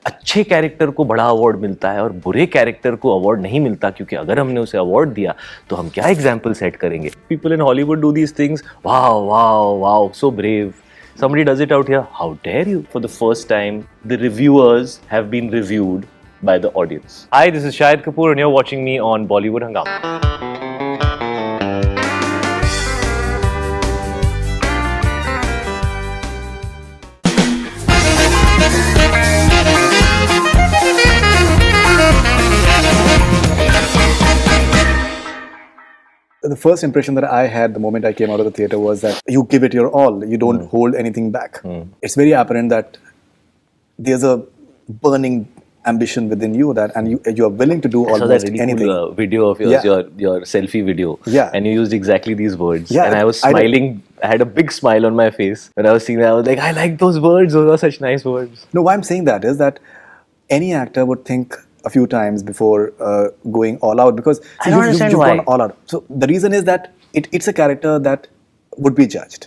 अच्छे कैरेक्टर को बड़ा अवार्ड मिलता है और बुरे कैरेक्टर को अवार्ड नहीं मिलता, क्योंकि अगर हमने उसे अवार्ड दिया तो हम क्या एग्जाम्पल सेट करेंगे. People in Hollywood do these things. Wow wow wow, so brave. Somebody does it out here. How dare you? For the first time, the reviewers have been reviewed by the audience. Hi, this is Shahid Kapoor and you're watching me on Bollywood Hungama. The first impression that I had the moment I came out of the theatre was that you give it your all. You don't hold anything back. It's very apparent that there's a burning ambition within you that, and you are willing to do almost that really anything. Cool, video of yours, your selfie video. Yeah. And you used exactly these words. Yeah, and I was smiling. I had a big smile on my face when I was seeing that. I was like, I like those words. Those are such nice words. No, why I'm saying that is that any actor would think a few times before going all out, because I don't understand you've why. gone all out. So the reason is that it's a character that would be judged.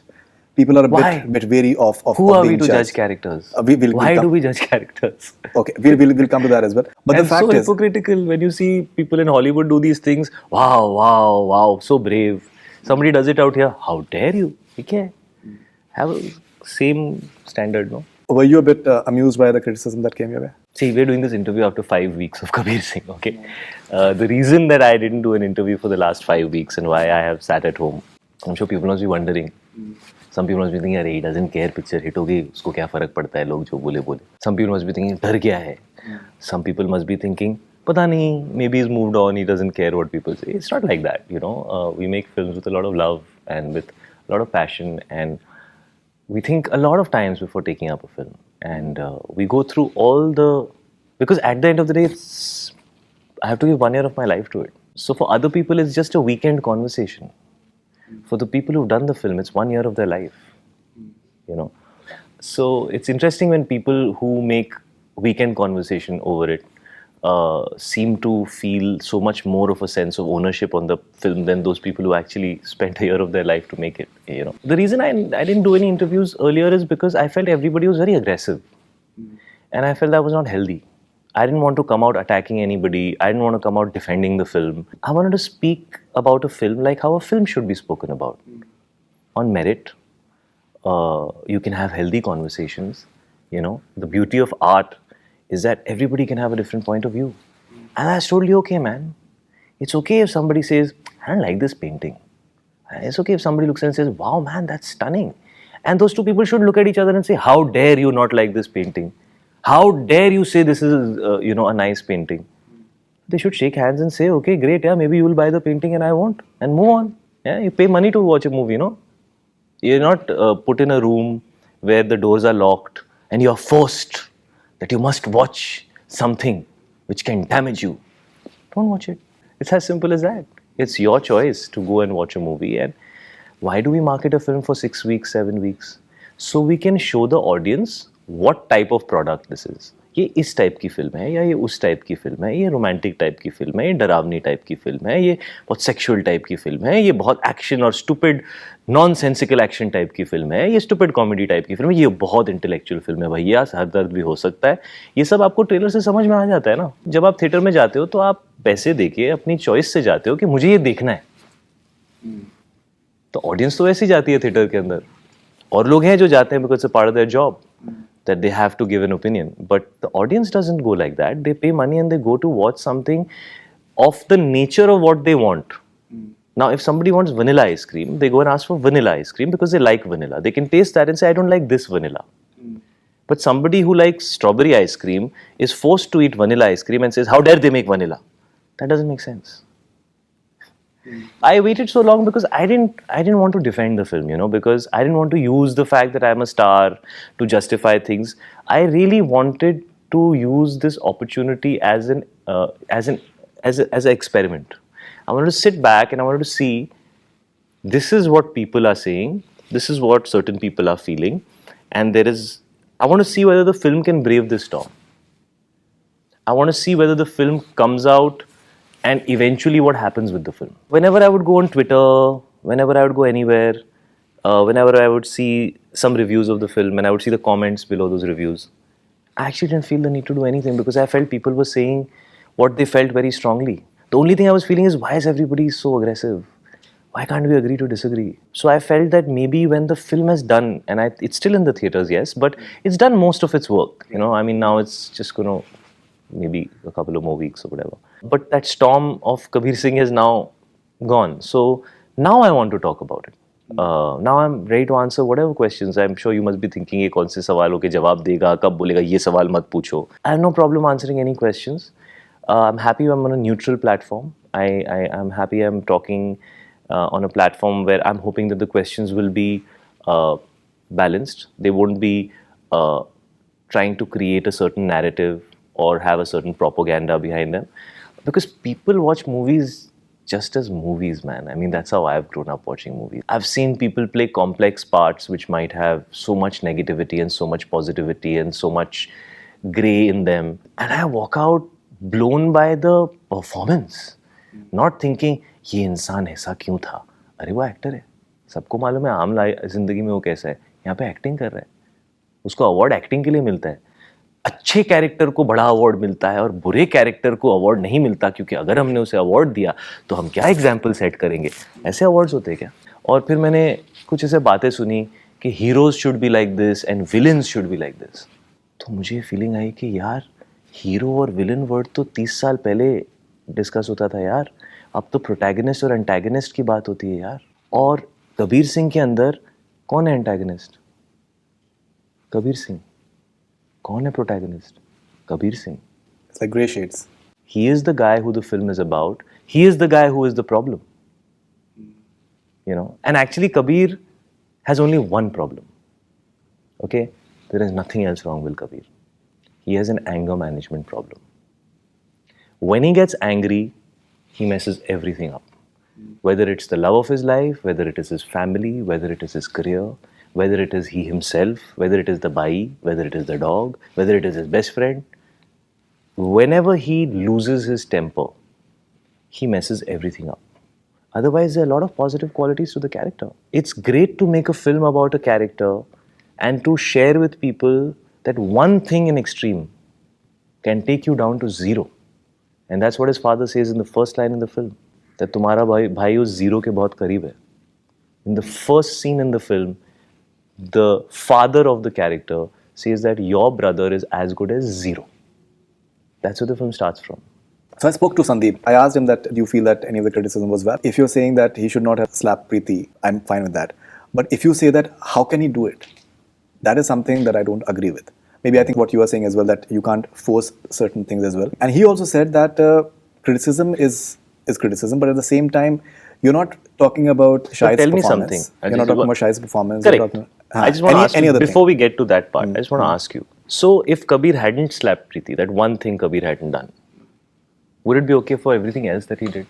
People are a bit wary of Who of are being we to judged. judge characters? Why do we judge characters? Okay, we'll come to that as well. But And the fact so is, hypocritical when you see people in Hollywood do these things. Wow, wow, wow, so brave. Somebody does it out here. How dare you? Okay. Have a same standard, no? were you a bit amused by the criticism that came your way? See, we're doing this interview after 5 weeks of Kabir Singh, okay? The reason that I didn't do an interview for the last 5 weeks and why I have sat at home, I'm sure people must be wondering. Some people must be thinking, he doesn't care, picture hit hogi, usko kya farak padta hai, log jo bole. Some people must be thinking, dar kya hai? Some people must be thinking, pata nahi, maybe he's moved on, he doesn't care what people say. It's not like that, you know. We make films with a lot of love and with a lot of passion, and we think a lot of times before taking up a film. And we go through all the... Because at the end of the day, I have to give 1 year of my life to it. So for other people, it's just a weekend conversation. For the people who've done the film, it's 1 year of their life. You know. So it's interesting when people who make weekend conversation over it seem to feel so much more of a sense of ownership on the film than those people who actually spent a year of their life to make it, you know. The reason I didn't do any interviews earlier is because I felt everybody was very aggressive. And I felt that was not healthy. I didn't want to come out attacking anybody. I didn't want to come out defending the film. I wanted to speak about a film like how a film should be spoken about. On merit, you can have healthy conversations, you know. The beauty of art is that everybody can have a different point of view. And that's totally okay, man. It's okay if somebody says, I don't like this painting. It's okay if somebody looks and says, wow, man, that's stunning. And those two people should look at each other and say, how dare you not like this painting? How dare you say this is, you know, a nice painting? They should shake hands and say, okay, great, yeah, maybe you will buy the painting and I won't. And move on. Yeah, you pay money to watch a movie, no? You're not put in a room where the doors are locked and you're forced that you must watch something which can damage you. Don't watch it. It's as simple as that. It's your choice to go and watch a movie. And why do we market a film for 6 weeks, 7 weeks? So we can show the audience what type of product this is. ये इस type की film है या ये उस type की film है, ये रोमांटिक टाइप की फिल्म है, ये डरावनी टाइप की फिल्म है, ये बहुत सेक्सुअल टाइप की फिल्म है, ये बहुत एक्शन और स्टूपिड नॉनसेंसिकल एक्शन टाइप की फिल्म है, ये स्टूपिड कॉमेडी टाइप की फिल्म है, ये बहुत इंटेलेक्चुअल फिल्म है भैया, सर दर्द भी हो सकता है. ये सब आपको ट्रेलर से समझ में आ जाता है ना. जब आप थिएटर में जाते हो तो आप पैसे देके अपनी चॉइस से जाते हो कि मुझे ये देखना है. तो ऑडियंस तो वैसे ही जाती है थिएटर के अंदर. और लोग हैं जो जाते हैं because part of their job that they have to give an opinion. But the audience doesn't go like that. They pay money and they go to watch something of the nature of what they want. Now, if somebody wants vanilla ice cream, they go and ask for vanilla ice cream because they like vanilla. They can taste that and say, I don't like this vanilla. But somebody who likes strawberry ice cream is forced to eat vanilla ice cream and says, how dare they make vanilla? That doesn't make sense. I waited so long because I didn't want to defend the film, you know, because I didn't want to use the fact that I'm a star to justify things. I really wanted to use this opportunity as an experiment. I wanted to sit back and I wanted to see, this is what people are saying, this is what certain people are feeling, and I want to see whether the film can brave this storm. I want to see whether the film comes out and eventually what happens with the film. Whenever I would go on Twitter, whenever I would go anywhere, whenever I would see some reviews of the film and I would see the comments below those reviews, I actually didn't feel the need to do anything because I felt people were saying what they felt very strongly. The only thing I was feeling is, why is everybody so aggressive? Why can't we agree to disagree? So I felt that maybe when the film has done, and it's still in the theaters, yes, but it's done most of its work. I mean, now it's just going to maybe a couple of more weeks or whatever. But that storm of Kabir Singh is now gone. So now I want to talk about it. Now I'm ready to answer whatever questions. I'm sure you must be thinking, ये कौन से सवालों के जवाब देगा, कब बोलेगा, ये सवाल मत पूछो. I have no problem answering any questions. I'm happy I'm on a neutral platform. I'm happy I'm talking on a platform where I'm hoping that the questions will be balanced. They won't be trying to create a certain narrative or have a certain propaganda behind them. Because people watch movies just as movies, man. I mean, that's how I've grown up watching movies. I've seen people play complex parts which might have so much negativity and so much positivity and so much grey in them. And I walk out blown by the performance. Not thinking, ये इंसान ऐसा क्यों था? अरे वो actor है. सबको मालूम है आम जिंदगी में वो कैसा है. यहाँ पे एक्टिंग कर रहा है. उसको अवार्ड एक्टिंग के लिए मिलता है. अच्छे कैरेक्टर को बड़ा अवार्ड मिलता है और बुरे कैरेक्टर को अवार्ड नहीं मिलता, क्योंकि अगर हमने उसे अवार्ड दिया तो हम क्या एग्जाम्पल सेट करेंगे. ऐसे अवार्ड्स होते हैं क्या? और फिर मैंने कुछ ऐसे बातें सुनी कि heroes should be like this and villains should be like this. तो मुझे फीलिंग आई कि यार, हीरो और विलन वर्ड तो 30 साल पहले डिस्कस होता था यार. अब तो प्रोटैगनिस्ट और एंटैगनिस्ट की बात होती है यार. और कबीर सिंह के अंदर कौन है एंटैगनिस्ट? कबीर सिंह. कौन है protagonist? Kabir Singh. It's like grey shades. He is the guy who the film is about. He is the guy who is the problem. And actually Kabir has only one problem. Okay? There is nothing else wrong with Kabir. He has an anger management problem. When he gets angry, he messes everything up. Whether it's the love of his life, whether it is his family, whether it is his career, whether it is he himself, whether it is the bai, whether it is the dog, whether it is his best friend. Whenever he loses his temper, he messes everything up. Otherwise, there are a lot of positive qualities to the character. It's great to make a film about a character and to share with people that one thing in extreme can take you down to zero. And that's what his father says in the first line in the film, that तुम्हारा भाई उस zero के बहुत करीब है. In the first scene in the film, the father of the character says that your brother is as good as zero. That's where the film starts from. So I spoke to Sandeep. I asked him that, do you feel that any of the criticism was valid? If you're saying that he should not have slapped Preeti, I'm fine with that. But if you say that, how can he do it? That is something that I don't agree with. Maybe I think what you are saying as well, that you can't force certain things as well. And he also said that criticism is criticism, but at the same time, you're not talking about Shahid's tell me performance. something. You're not talking about Shahid's performance. Correct. I just want to ask you, before we get to that part, I just want to ask you. So, if Kabir hadn't slapped Preeti, that one thing Kabir hadn't done, would it be okay for everything else that he did?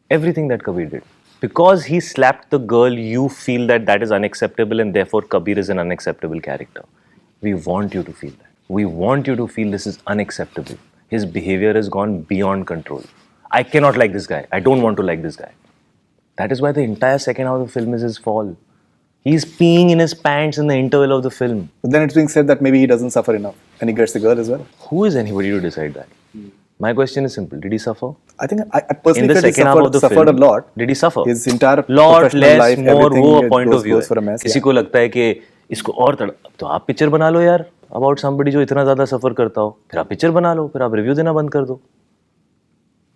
Everything that Kabir did. Because he slapped the girl, you feel that that is unacceptable and therefore Kabir is an unacceptable character. We want you to feel that. We want you to feel this is unacceptable. His behavior has gone beyond control. I cannot like this guy. I don't want to like this guy. That is why the entire second half of the film is his fall. He's peeing in his pants in the interval of the film. But then it's being said that maybe he doesn't suffer enough and he gets the girl as well. Who is anybody to decide that? My question is simple. Did he suffer? I think I personally in the felt he second half of the suffered film, a lot. Did he suffer? His entire lot professional less, life, more, everything वो point of view goes for a है. mess. किसी को लगता है कि इसको और तो आप पिक्चर बना लो यार about somebody जो इतना ज़्यादा सफ़र करता हो. फिर आप पिक्चर बना लो, फिर आप रिव्यू देना बंद कर दो.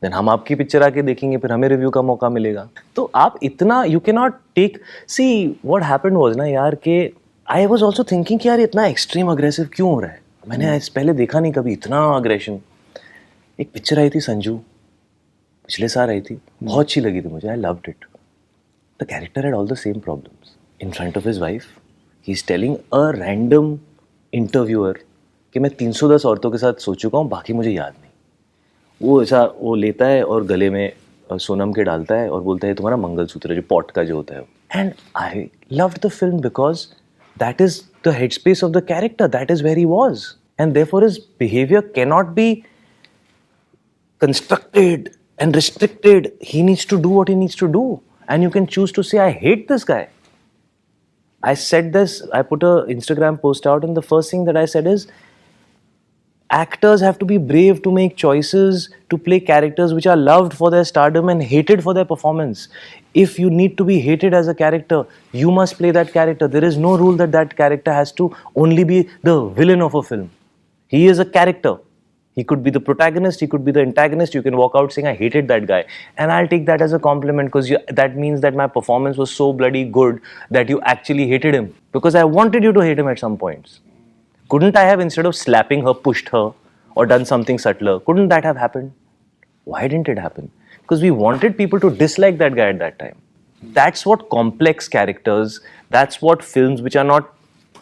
Then हम आपकी पिक्चर आके देखेंगे, फिर हमें रिव्यू का मौका मिलेगा. तो आप इतना you cannot take. See what happened was ना यार कि I was also thinking कि यार इतना extreme aggressive क्यों हो रहा है. मैंने पहले देखा नहीं कभी इतना aggression. एक पिक्चर आई थी संजू, पिछले साल आई थी, बहुत अच्छी लगी थी मुझे. I loved it. The character had all the same problems. In front of his wife, he's telling a random interviewer कि मैं 310 औरतों के साथ सो चुका हूँ, बाकी मुझे याद नहीं. वो ऐसा वो लेता है और गले में सोनम के डालता है और बोलता है तुम्हारा मंगलसूत्र जो पॉट का जो होता है. And I loved the film because that is the headspace of the character. That is where he was. And therefore his behavior cannot be constructed and restricted. He needs to do what he needs to do. And you can choose to say, I hate this guy. I said this, I put a Instagram post out, and the first thing that I said is, actors have to be brave to make choices to play characters which are loved for their stardom and hated for their performance. If you need to be hated as a character, you must play that character. There is no rule that that character has to only be the villain of a film. He is a character. He could be the protagonist, he could be the antagonist. You can walk out saying, I hated that guy. And I'll take that as a compliment, because that means that my performance was so bloody good that you actually hated him. Because I wanted you to hate him at some points. Couldn't I have, instead of slapping her, pushed her or done something subtler? Couldn't that have happened? Why didn't it happen? Because we wanted people to dislike that guy at that time. That's what complex characters, that's what films which are not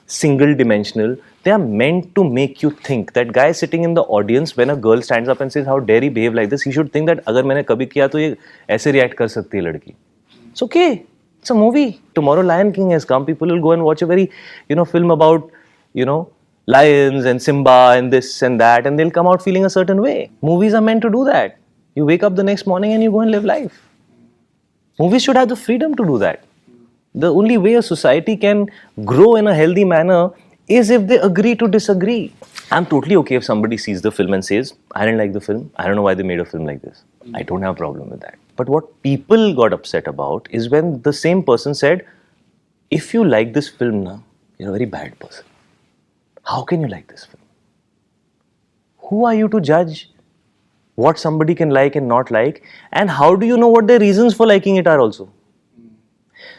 single dimensional, they are meant to make you think. That guy sitting in the audience, when a girl stands up and says, how dare he behave like this, he should think that अगर मैंने कभी किया तो ये ऐसे react कर सकती है लड़की. It's okay. It's a movie. Tomorrow Lion King has come. People will go and watch a very, film about, lions and Simba and this and that, and they'll come out feeling a certain way. Movies are meant to do that. You wake up the next morning and you go and live life. Movies should have the freedom to do that. The only way a society can grow in a healthy manner is if they agree to disagree. I'm totally okay if somebody sees the film and says, I didn't like the film, I don't know why they made a film like this. I don't have a problem with that. But what people got upset about is when the same person said, if you like this film, you're a very bad person. How can you like this film? Who are you to judge what somebody can like and not like? And how do you know what their reasons for liking it are also?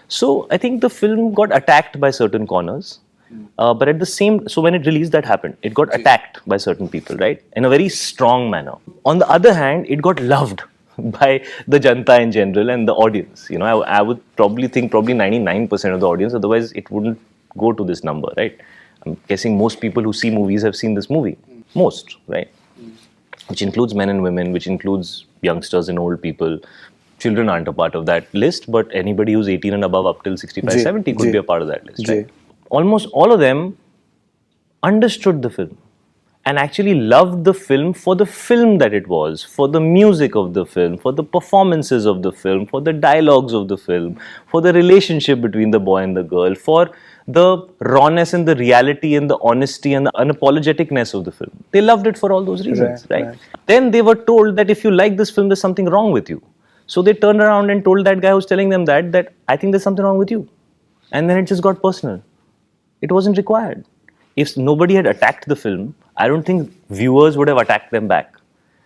So I think the film got attacked by certain corners. But at the same, so when it released, that happened. It got attacked by certain people, right? In a very strong manner. On the other hand, it got loved by the Janata in general and the audience. I would probably think 99% of the audience, otherwise it wouldn't go to this number, right? I'm guessing most people who see movies have seen this movie. Most, right? Which includes men and women, which includes youngsters and old people. Children aren't a part of that list, but anybody who's 18 and above up till 65, 70 could be a part of that list, right? Almost all of them understood the film and actually loved the film for the film that it was, for the music of the film, for the performances of the film, for the dialogues of the film, for the relationship between the boy and the girl, for the rawness and the reality and the honesty and the unapologeticness of the film. They loved it for all those reasons, right? Then they were told that if you like this film, there's something wrong with you. So they turned around and told that guy who's telling them that I think there's something wrong with you. And then it just got personal. It wasn't required. If nobody had attacked the film, I don't think viewers would have attacked them back.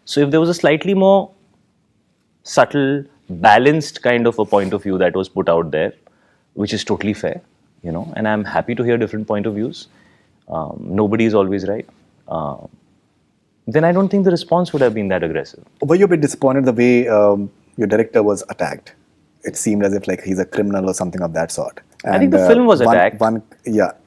So if there was a slightly more subtle, balanced kind of a point of view that was put out there, which is totally fair, and I'm happy to hear different point of views. Nobody is always right. Then I don't think the response would have been that aggressive. Were you a bit disappointed the way your director was attacked? It seemed as if like he's a criminal or something of that sort. And I think the film was attacked.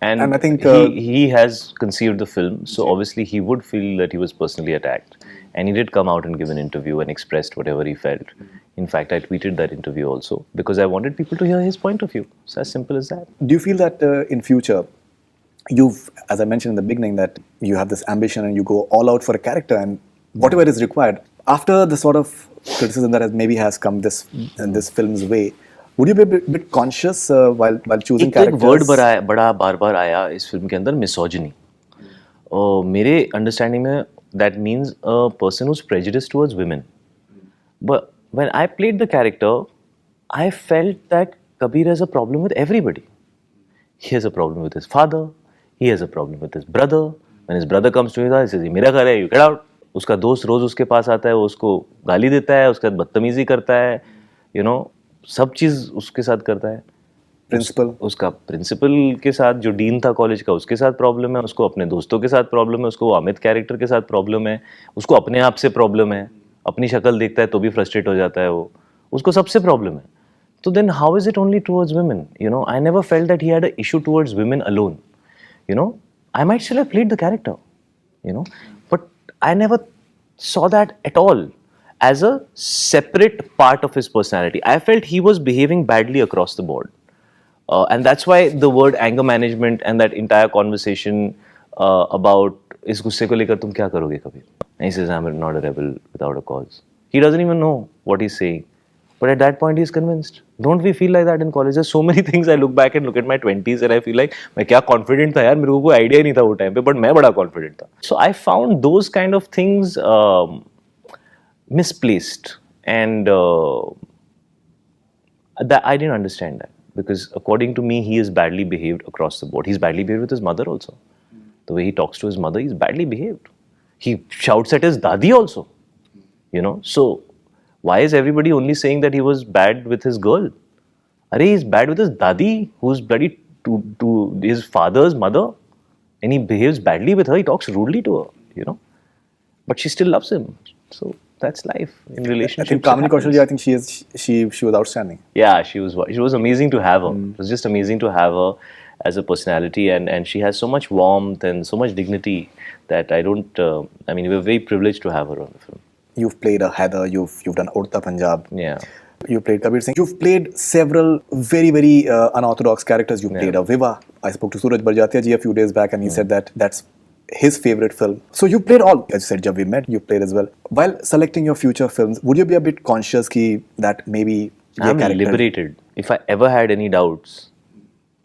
And I think he has conceived the film, so obviously he would feel that he was personally attacked. And he did come out and give an interview and expressed whatever he felt. In fact, I tweeted that interview also because I wanted people to hear his point of view. It's as simple as that. Do you feel that in future, you've, as I mentioned in the beginning, that you have this ambition and you go all out for a character and whatever is required, after the sort of criticism that has come in this film's way, would you be a bit conscious while choosing characters? एक word बड़ा बार-बार आया इस film के अंदर, misogyny. मेरे understanding में that means a person who's prejudiced towards women. But when I played the character, I felt that Kabir has a problem with everybody. He has a problem with his father. He has a problem with his brother. When his brother comes to his house, he says, मेरा घर है, you get out. उसका दोस्त रोज उसके पास आता है, वो उसको गाली देता है, उसके साथ बदतमीजी करता है, सब चीज उसके साथ करता है. उसका प्रिंसिपल के साथ, जो डीन था कॉलेज का, उसके साथ प्रॉब्लम है, उसको अपने दोस्तों के साथ प्रॉब्लम है, उसको अमित कैरेक्टर के साथ प्रॉब्लम है, उसको अपने आप से प्रॉब्लम है, अपनी शक्ल देखता है तो भी फ्रस्ट्रेट हो जाता है, वो उसको सबसे प्रॉब्लम है. तो then how is it only towards women? I never felt that he had a issue towards women alone. I might still have played the character, but I never saw that at all as a separate part of his personality. I felt he was behaving badly across the board. And that's why the word anger management and that entire conversation about is गुस्से को लेकर तुम क्या करोगे Kabir? And he says, I'm not a rebel without a cause. He doesn't even know what he's saying. But at that point, he's convinced. Don't we feel like that in college? There's so many things I look back and look at my 20s and I feel like, मैं क्या confident था यार, मेरे को कोई idea ही नहीं था वो time पे, but मैं बड़ा confident था. So I found those kind of things misplaced, and that I didn't understand that, because according to me, he is badly behaved across the board. He's badly behaved with his mother also. The way he talks to his mother, he's badly behaved. He shouts at his dadi also. So why is everybody only saying that he was bad with his girl? Arey, he's bad with his dadi, who's bloody to his father's mother, and he behaves badly with her. He talks rudely to her, but she still loves him. So that's life in relationships. I think Kamini Kaushal, I think she was outstanding. Yeah, she was amazing to have her. It was just amazing to have her as a personality, and she has so much warmth and so much dignity that we were very privileged to have her on the film. You've played a Heather, you've done Urta Punjab. Yeah. You played Kabir Singh. You've played several very, very unorthodox characters. You played a Viva. I spoke to Suraj Barjatia ji a few days back, and he said that that's his favorite film. So you played all. As you said, Jab We Met, you played as well. While selecting your future films, would you be a bit conscious that maybe I'm liberated. If I ever had any doubts,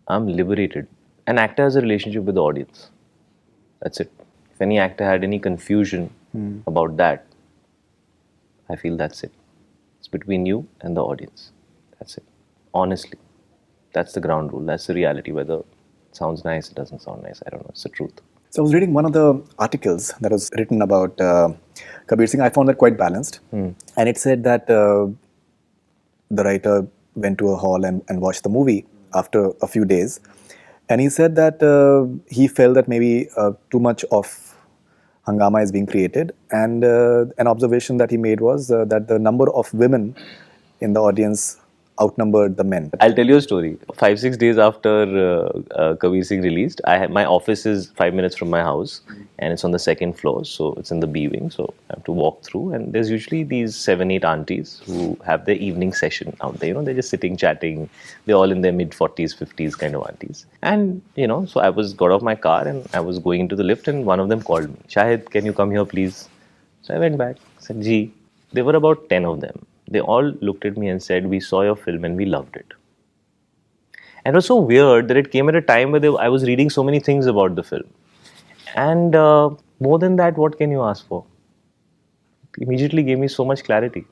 I'm liberated. An actor has a relationship with the audience. That's it. If any actor had any confusion about that, I feel that's it. It's between you and the audience. That's it. Honestly. That's the ground rule. That's the reality. Whether it sounds nice, it doesn't sound nice, I don't know. It's the truth. So I was reading one of the articles that was written about Kabir Singh. I found that quite balanced. And it said that the writer went to a hall and watched the movie after a few days. And he said that he felt that maybe too much of Hungama is being created, and an observation that he made was that the number of women in the audience outnumbered the men. I'll tell you a story. 5-6 days after Kabir Singh released, my office is 5 minutes from my house, and it's on the second floor, so it's in the B wing, so I have to walk through, and there's usually these 7-8 aunties who have their evening session out there. They're just sitting, chatting. They're all in their mid-40s, 50s kind of aunties. And, so I got off my car and I was going into the lift, and one of them called me. Shahid, can you come here, please? So I went back. I said, Gee, there were about 10 of them. They all looked at me and said, we saw your film and we loved it. And it was so weird that it came at a time where I was reading so many things about the film. And more than that, what can you ask for? It immediately gave me so much clarity.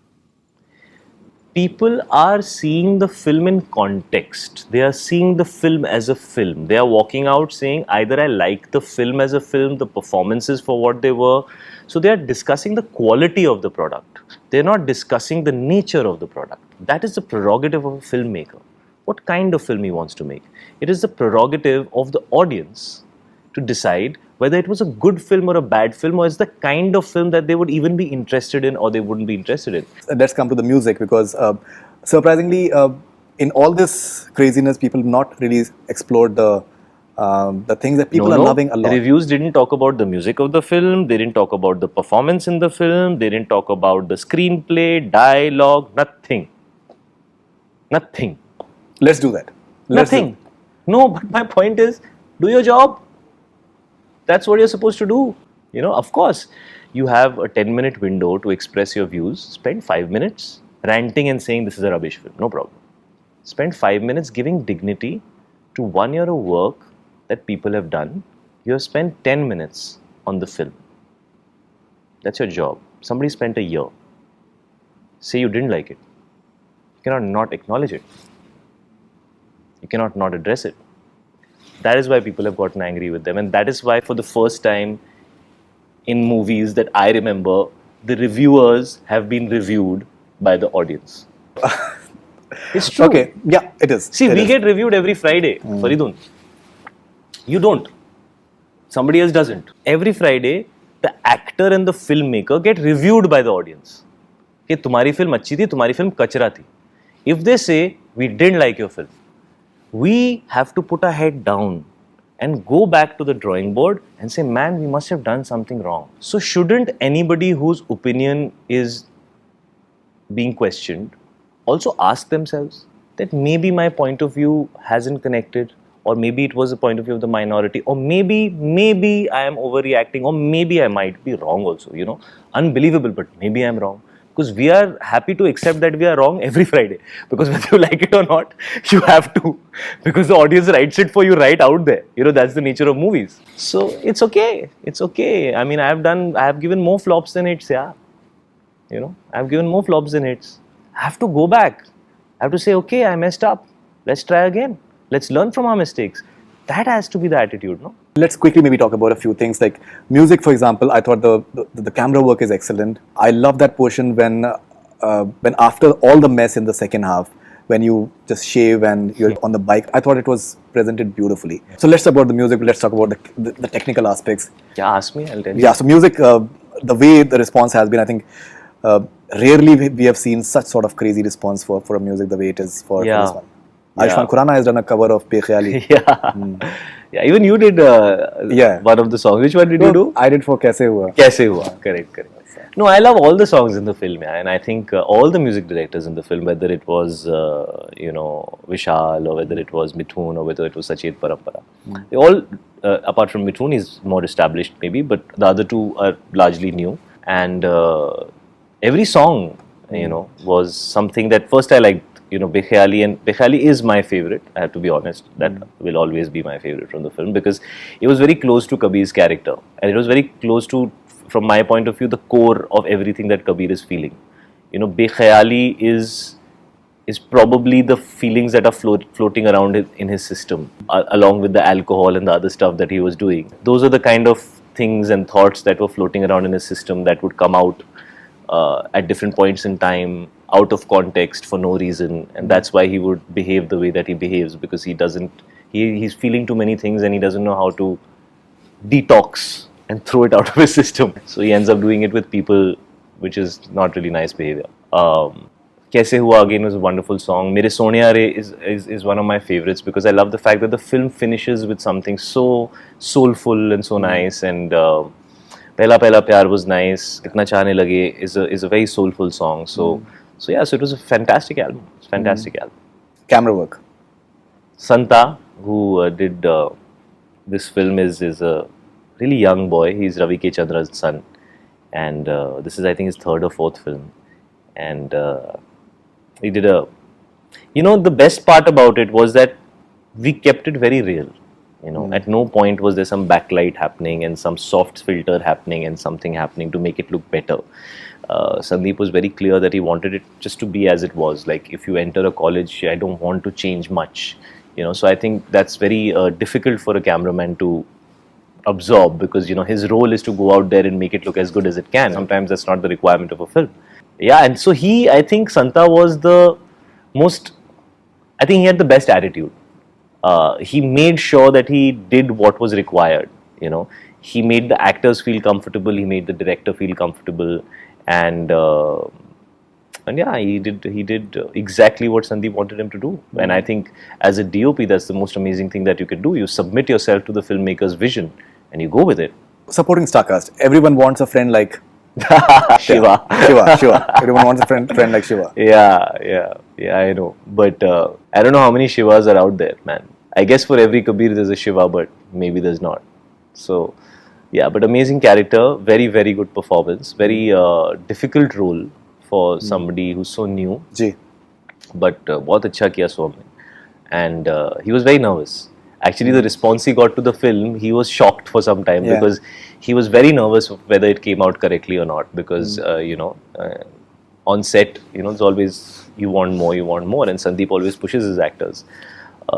People are seeing the film in context. They are seeing the film as a film. They are walking out saying, either I like the film as a film, the performances for what they were. So they are discussing the quality of the product. They're not discussing the nature of the product. That is the prerogative of a filmmaker. What kind of film he wants to make. It is the prerogative of the audience to decide whether it was a good film or a bad film, or it's the kind of film that they would even be interested in or they wouldn't be interested in. Let's come to the music, because surprisingly, in all this craziness, people have not really explored the things that people are loving a lot. The reviews didn't talk about the music of the film. They didn't talk about the performance in the film. They didn't talk about the screenplay, dialogue, nothing. Nothing. Let's do that. Nothing. No, but my point is, do your job. That's what you're supposed to do. Of course, you have a 10-minute window to express your views. Spend 5 minutes ranting and saying this is a rubbish film. No problem. Spend 5 minutes giving dignity to 1 year of work that people have done. You have spent 10 minutes on the film. That's your job. Somebody spent a year. Say you didn't like it. You cannot not acknowledge it. You cannot not address it. That is why people have gotten angry with them, and that is why for the first time in movies that I remember, the reviewers have been reviewed by the audience. It's true. Okay, yeah, it is. See, we get reviewed every Friday, Faridoon. You don't. Somebody else doesn't. Every Friday, the actor and the filmmaker get reviewed by the audience. कि तुम्हारी film अच्छी थी, तुम्हारी film कचरा थी. If they say, we didn't like your film, we have to put our head down and go back to the drawing board and say, man, we must have done something wrong. So shouldn't anybody whose opinion is being questioned also ask themselves that maybe my point of view hasn't connected, or maybe it was the point of view of the minority, or maybe I am overreacting, or maybe I might be wrong also, Unbelievable, but maybe I'm wrong. Because we are happy to accept that we are wrong every Friday. Because whether you like it or not, you have to. Because the audience writes it for you right out there. You know, that's the nature of movies. So it's okay. It's okay. I mean, I have given more flops than hits, yeah. You know, I've given more flops than hits. I have to go back. I have to say, okay, I messed up. Let's try again. Let's learn from our mistakes. That has to be the attitude, no? Let's quickly maybe talk about a few things like music, for example. I thought the camera work is excellent. I love that portion when after all the mess in the second half, when you just shave and you're on the bike. I thought it was presented beautifully. So let's talk about the music. Let's talk about the technical aspects. Yeah, ask me, I'll tell you. Yeah, so music, the way the response has been, I think rarely we have seen such sort of crazy response for a music the way it is for this one. Ayushmann Khurrana has done a cover of Bekhayali. Yeah. Yeah, even you did one of the songs. Which one did you do? I did for Kaise Hua. Kaise Hua. Correct. No, I love all the songs in the film, yeah, and I think all the music directors in the film, whether it was Vishal or whether it was Mithun or whether it was Sachet Parampara, they all, apart from Mithun, he's more established maybe, but the other two are largely new, and every song, was something that first I liked. Bekhayali, and Bekhayali is my favorite, I have to be honest. That will always be my favorite from the film because it was very close to Kabir's character and it was very close to, from my point of view, the core of everything that Kabir is feeling. Bekhayali is probably the feelings that are floating around in his system, along with the alcohol and the other stuff that he was doing. Those are the kind of things and thoughts that were floating around in his system that would come out at different points in time, out of context for no reason, and that's why he would behave the way that he behaves, because he's feeling too many things and he doesn't know how to detox and throw it out of his system. So he ends up doing it with people, which is not really nice behavior. Kaise Hua again was a wonderful song. Mere Sonia Re is one of my favorites because I love the fact that the film finishes with something so soulful and so nice, and Pehla Pehla Pyar was nice. Itna Chahne Lage is a very soulful song. So it was a fantastic album. It's a fantastic album. Camera work. Santa, who did this film, is a really young boy. He's Ravi K. Chandra's son, and this is, I think, his third or fourth film. And he did the best part about it was that we kept it very real. At no point was there some backlight happening and some soft filter happening and something happening to make it look better. Sandeep was very clear that he wanted it just to be as it was. Like, if you enter a college, I don't want to change much. So I think that's very difficult for a cameraman to absorb, because his role is to go out there and make it look as good as it can. Sometimes that's not the requirement of a film. Yeah, and so I think Santa was he had the best attitude. He made sure that he did what was required. He made the actors feel comfortable. He made the director feel comfortable, and yeah, he did exactly what Sandeep wanted him to do. And I think as a DOP, that's the most amazing thing that you can do. You submit yourself to the filmmaker's vision, and you go with it. Supporting star cast. Everyone wants a friend like Shiva. Everyone wants a friend like Shiva. Yeah, I know. But I don't know how many Shivas are out there, man. I guess for every Kabir there's a Shiva, but maybe there's not. So, yeah, but amazing character, very, very good performance, very difficult role for somebody who's so new. Ji. But बहुत अच्छा किया सोम ने. And he was very nervous. Actually, the response he got to the film, he was shocked for some time because he was very nervous of whether it came out correctly or not. Because on set, it's always you want more, and Sandeep always pushes his actors.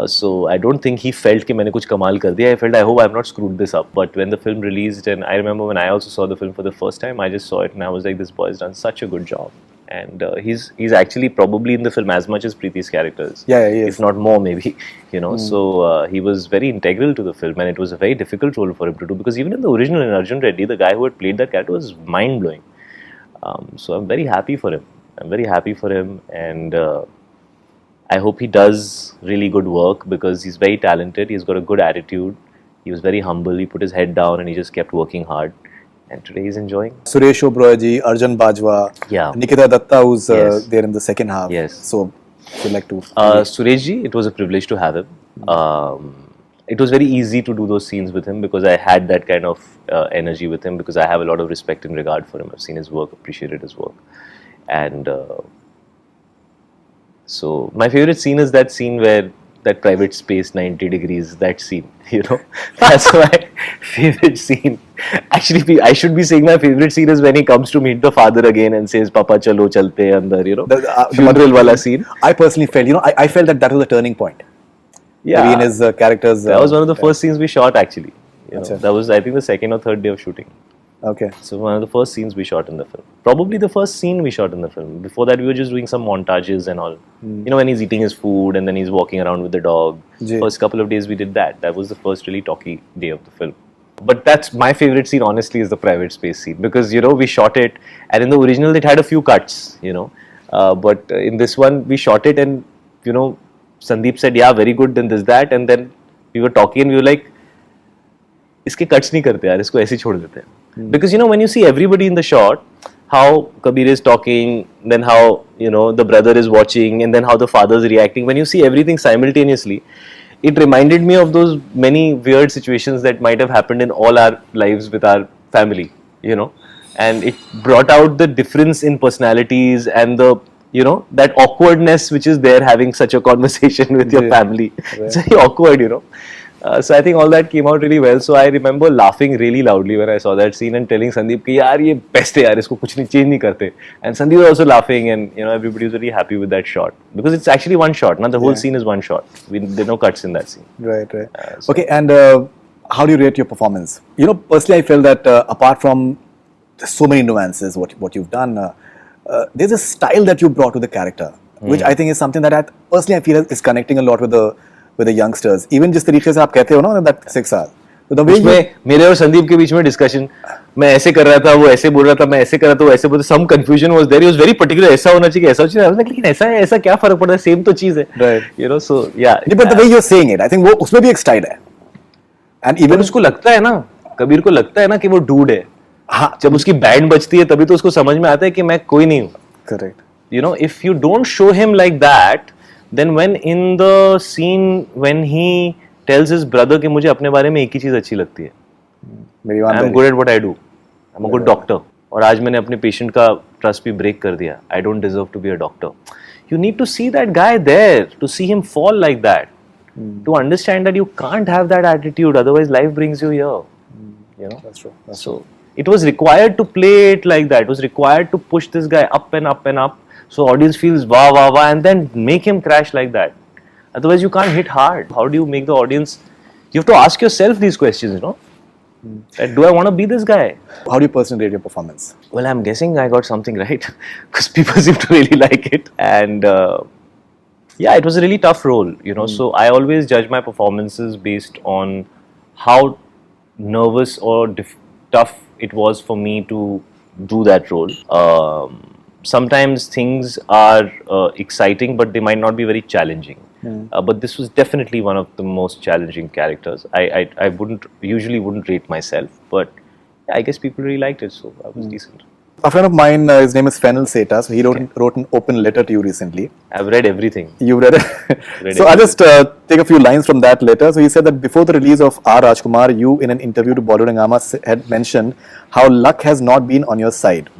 So I don't think he felt कि मैंने कुछ कमाल कर दिया. I felt I hope I have not screwed this up. But when the film released, and I remember when I also saw the film for the first time, I just saw it and I was like, this boy has done such a good job. And he's actually probably in the film as much as Preeti's characters. Yeah, he is. If not more, maybe. So he was very integral to the film, and it was a very difficult role for him to do, because even in the original, in Arjun Reddy, the guy who had played that character was mind blowing. So I'm very happy for him. And I hope he does really good work, because he's very talented. He's got a good attitude. He was very humble. He put his head down and he just kept working hard. And today he's enjoying. Suresh Oberoi ji, Arjun Bajwa, Nikita Datta, who's there in the second half. Yes. So, if you'd like to. Suresh ji, it was a privilege to have him. It was very easy to do those scenes with him because I had that kind of energy with him, because I have a lot of respect and regard for him. I've seen his work, appreciated his work. And so my favorite scene is that scene where that private space 90 degrees, that scene, that's my favorite scene. Actually, I should be saying my favorite scene is when he comes to meet the father again and says, Papa chalo chalte andar, The funeral wala scene. I personally felt, I felt that was a turning point. Yeah, Maybe in his character's. that was one of the first scenes we shot actually. Achha. That was, I think, the second or third day of shooting. Okay. So one of the first scenes we shot in the film. Probably the first scene we shot in the film. Before that, we were just doing some montages and all. When he's eating his food and then he's walking around with the dog. Ji. First couple of days we did that. That was the first really talky day of the film. But that's my favorite scene, honestly, is the private space scene. Because, we shot it and in the original it had a few cuts, But in this one, we shot it and, Sandeep said, yeah, very good, then this, that. And then we were talking and we were like, इसके cuts नहीं करते यार, इसको ऐसे ही छोड़ देते हैं. Because when you see everybody in the shot, how Kabir is talking, then how the brother is watching, and then how the father is reacting. When you see everything simultaneously, it reminded me of those many weird situations that might have happened in all our lives with our family, and it brought out the difference in personalities and the that awkwardness which is there having such a conversation with your family. It's very awkward, So I think all that came out really well. So I remember laughing really loudly when I saw that scene and telling Sandeep कि यार ये best है यार, इसको कुछ नहीं change नहीं करते. And Sandeep was also laughing and everybody was very happy with that shot because it's actually one shot. Now the whole scene is one shot. There are no cuts in that scene. Right. Okay, and how do you rate your performance? Personally, I feel that apart from so many nuances, what you've done, there's a style that you brought to the character, which I think is something that I feel is connecting a lot with the youngsters. Even जिस तरीके से आप कहते हो ना, that 6 hours. So the way मेरे और संदीप के बीच में डिस्कशन, मैं ऐसे कर रहा था, वो ऐसे बोल रहा था, मैं ऐसे कर रहा था, वो ऐसे बोल रहा था. Some confusion was there. He was very particular. ऐसा होना चाहिए, ऐसा होना चाहिए. I was like, लेकिन ऐसा क्या फर्क पड़ता है? Same तो चीज है. Right. So yeah. But the way you're saying it, I think वो उसमें भी एक style है. And even उसको लगता है ना, कबीर को लगता है ना कि वो dude है. हाँ. जब उसकी बैंड बजती है तभी तो उसको समझ में आता है कि मैं कोई नहीं हूँ. Correct. If you don't show him like that, then when in the scene when he tells his brother कि मुझे अपने बारे में एक ही चीज अच्छी लगती है, I'm good at what I do, I'm a good doctor, और आज मैंने अपने पेशेंट का ट्रस्ट भी ब्रेक कर दिया, I don't deserve to be a doctor. You need to see that guy there, to see him fall like that, to understand that you can't have that attitude, otherwise life brings you here. That's true. So it was required to play it like that. It was required to push this guy up and up and up, so audience feels wow, wow, wow, and then make him crash like that. Otherwise, you can't hit hard. How do you make the audience? You have to ask yourself these questions, That, do I want to be this guy? How do you personally rate your performance? Well, I'm guessing I got something right because people seem to really like it. And yeah, it was a really tough role, So I always judge my performances based on how nervous or tough it was for me to do that role. Sometimes things are exciting, but they might not be very challenging. But this was definitely one of the most challenging characters. I usually wouldn't rate myself, but yeah, I guess people really liked it, so I was decent. A friend of mine, his name is Fennel Seta, so he wrote an open letter to you recently. I've read everything. You read it? So I'll just take a few lines from that letter. So he said that before the release of R. Rajkumar, you in an interview to Bollywood Hungama had mentioned how luck has not been on your side.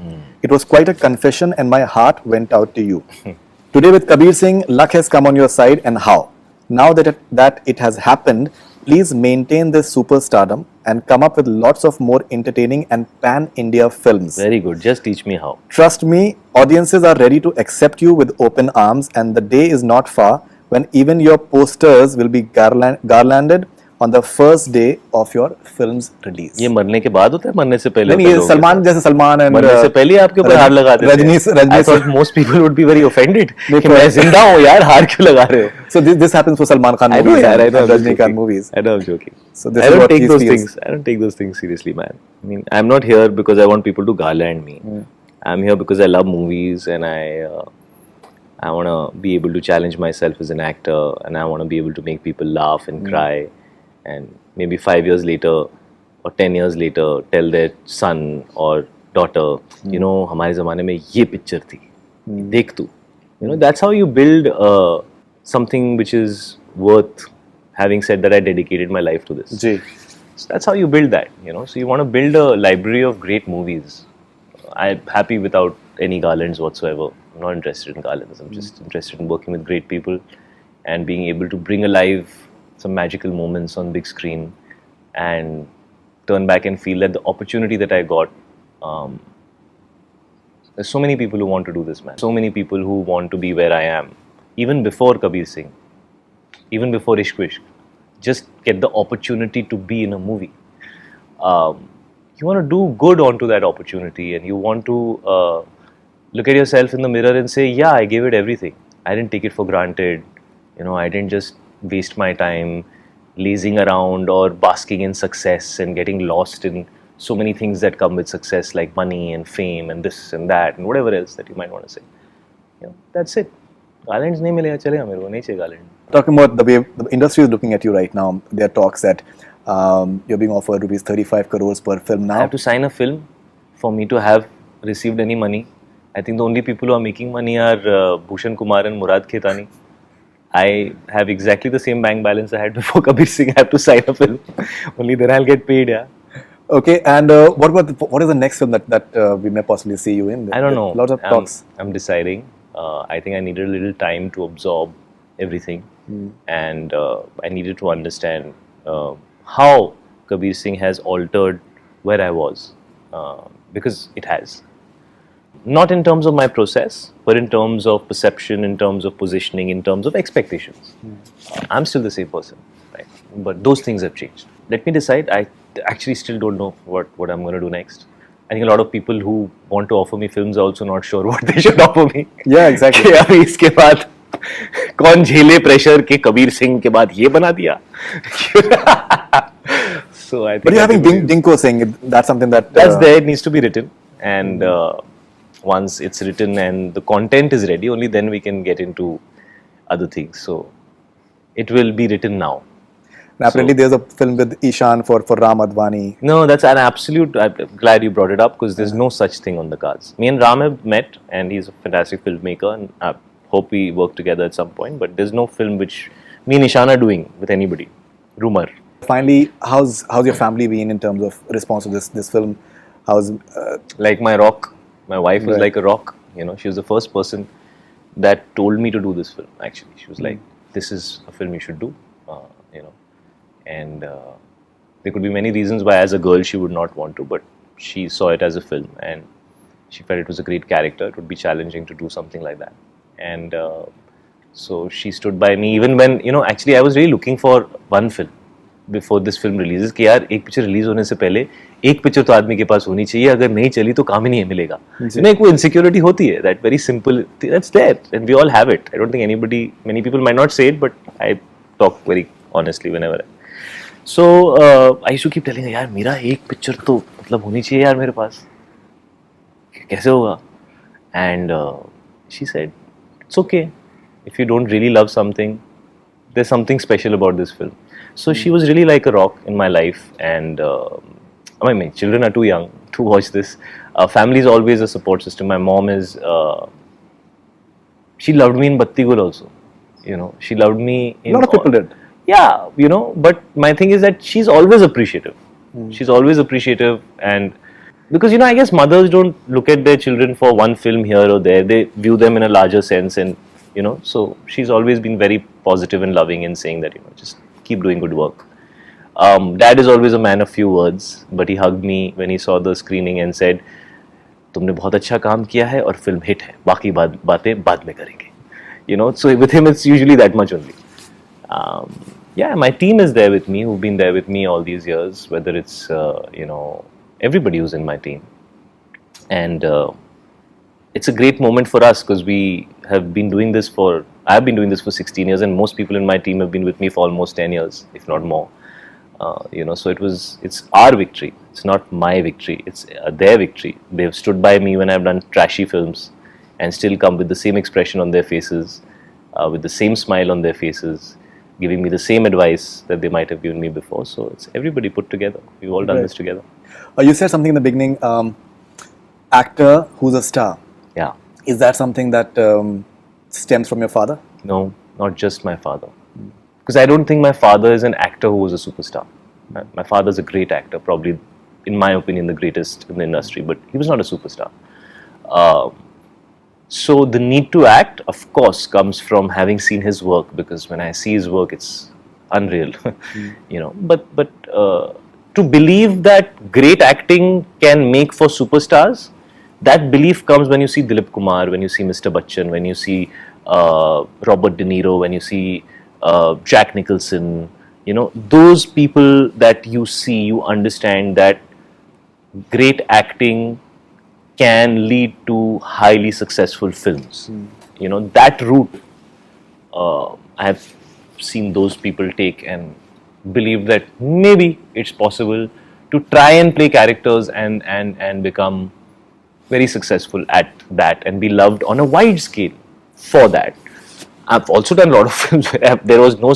It was quite a confession and my heart went out to you. Today with Kabir Singh, luck has come on your side and how? Now that it has happened, please maintain this superstardom and come up with lots of more entertaining and pan-India films. Very good. Just teach me how. Trust me, audiences are ready to accept you with open arms and the day is not far when even your posters will be garlanded on the first day of your film's release. ये मरने के बाद होता है, मरने से पहले? नहीं, ये सलमान जैसे सलमान and मरने से पहले आपके ऊपर हार लगा देते हैं. I thought most people would be very offended कि मैं जिंदा हूँ यार, हार क्यों लगा रहे हो? So this happens for Salman Khan movies and Rajinikanth movies. I know, I'm joking. So this I don't take those feels. things. I don't take those things seriously, man. I mean, I'm not here because I want people to garland me. I'm here because I love movies and I want to be able to challenge myself as an actor and I want to be able to make people laugh and cry. And maybe 5 years later or 10 years later tell their son or daughter, हमारे ज़माने में ये picture थी, देख तू. That's how you build something which is worth having said that I dedicated my life to this. Ji. So that's how you build that, So you want to build a library of great movies. I'm happy without any garlands whatsoever. I'm not interested in garlands. I'm just interested in working with great people and being able to bring alive some magical moments on big screen and turn back and feel that the opportunity that I got. There's so many people who want to do this, man. So many people who want to be where I am. Even before Kabir Singh, even before Ishq Vishk, just get the opportunity to be in a movie. You want to do good onto that opportunity, and you want to look at yourself in the mirror and say, yeah, I gave it everything. I didn't take it for granted. I didn't just waste my time lazing around or basking in success and getting lost in so many things that come with success, like money and fame and this and that and whatever else that you might want to say. That's it. Garlands nahi milega, chalega mere ko, nahi chahiye garland. Talking about the way the industry is looking at you right now, there are talks that you're being offered rupees 35 crores per film now. I have to sign a film for me to have received any money. I think the only people who are making money are Bhushan Kumar and Murad Khetani. I have exactly the same bank balance I had before Kabir Singh. I have to sign a film. Only then I'll get paid, yeah. Okay, and what is the next film that we may possibly see you in? I don't know. Lots of talks. I'm deciding. I think I needed a little time to absorb everything, and I needed to understand how Kabir Singh has altered where I was, because it has. Not in terms of my process, but in terms of perception, in terms of positioning, in terms of expectations. I'm still the same person, right? But those things have changed. Let me decide. I actually still don't know what I'm going to do next. I think a lot of people who want to offer me films are also not sure what they should offer me. Yeah, exactly. कि अभी इसके बाद कौन झेले pressure के कबीर सिंह के बाद ये बना दिया. So I think. But you're having Dinko Singh. That's something that that's there. It needs to be written, and once it's written and the content is ready, only then we can get into other things. So it will be written now. And apparently, there's a film with Ishan for Ram Advani. No, that's an absolute. I'm glad you brought it up because there's no such thing on the cards. Me and Ram have met, and he's a fantastic filmmaker, and I hope we work together at some point. But there's no film which me and Ishan are doing with anybody. Rumor. Finally, how's your family been in terms of response to this film? How's like my rock? My wife was Right. like a rock. She was the first person that told me to do this film. Actually, she was like, "This is a film you should do." And there could be many reasons why, as a girl, she would not want to, but she saw it as a film, and she felt it was a great character. It would be challenging to do something like that, and so she stood by me even when Actually, I was really looking for one film before this film releases. कि यार एक picture release होने से पहले एक picture तो आदमी के पास होनी चाहिए. अगर नहीं चली तो काम ही नहीं मिलेगा. एक वो insecurity होती है. That very simple. That's there, and we all have it. I don't think many people might not say it, but I talk very honestly whenever. So I used to keep telling her, यार मेरा एक picture तो मतलब होनी चाहिए यार मेरे पास. कैसे होगा? And she said, it's okay. If you don't really love something, there's something special about this film. So she was really like a rock in my life, and I mean, children are too young to watch this. Family is always a support system. My mom is. She loved me in Batti Gul also. She loved me. A lot of people did. Yeah, but my thing is that she's always appreciative. She's always appreciative, and because I guess mothers don't look at their children for one film here or there. They view them in a larger sense, and so she's always been very positive and loving in saying that just keep doing good work. Dad is always a man of few words, but he hugged me when he saw the screening and said, तुमने बहुत अच्छा काम किया है और film hit है. बाकी बातें बाद में करेंगे. So with him it's usually that much only. Yeah, my team is there with me, who've been there with me all these years, whether it's everybody who's in my team, and it's a great moment for us because I've been doing this for 16 years, and most people in my team have been with me for almost 10 years, if not more. So it's our victory. It's not my victory. It's their victory. They've stood by me when I've done trashy films and still come with the same expression on their faces, with the same smile on their faces, giving me the same advice that they might have given me before. So it's everybody put together. We've all done this together. You said something in the beginning, actor who's a star. Yeah. Is that something that stems from your father? No, not just my father. Because I don't think my father is an actor who was a superstar. My father's a great actor, probably, in my opinion, the greatest in the industry, but he was not a superstar. So the need to act, of course, comes from having seen his work, because when I see his work, it's unreal, you know. But to believe that great acting can make for superstars, that belief comes when you see Dilip Kumar, when you see Mr. Bachchan, when you see Robert De Niro, when you see Jack Nicholson. You know, those people that you see, you understand that great acting can lead to highly successful films. You know, that route I have seen those people take, and believe that maybe it's possible to try and play characters and become very successful at that and be loved on a wide scale for that. I've also done a lot of films where there was no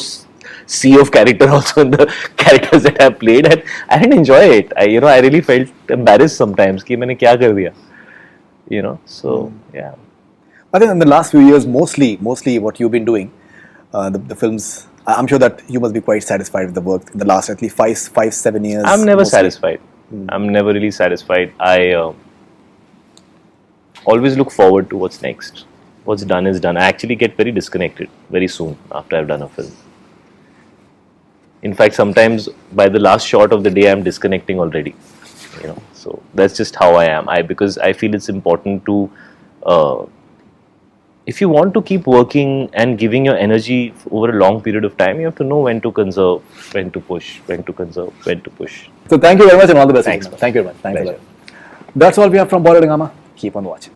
sea of character also in the characters that I played, and I didn't enjoy it. I really felt embarrassed sometimes कि मैंने क्या कर दिया, you know. So yeah. I think in the last few years, mostly what you've been doing, the films. I'm sure that you must be quite satisfied with the work in the last at least 5-7 years. I'm never mostly. satisfied. I'm never really satisfied. I always look forward to what's next. What's done is done. I actually get very disconnected very soon after I've done a film. In fact, sometimes by the last shot of the day, I'm disconnecting already. You know, so that's just how I am. Because I feel it's important to, if you want to keep working and giving your energy over a long period of time, you have to know when to conserve, when to push, when to conserve, when to push. So thank you very much and all the best. Thanks. Thank you very much. Thanks a Pleasure. lot. That's all we have from Bollywood Hungama. Keep on watching.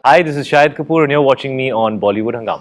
Hi, this is Shahid Kapoor, and you're watching me on Bollywood Hungama.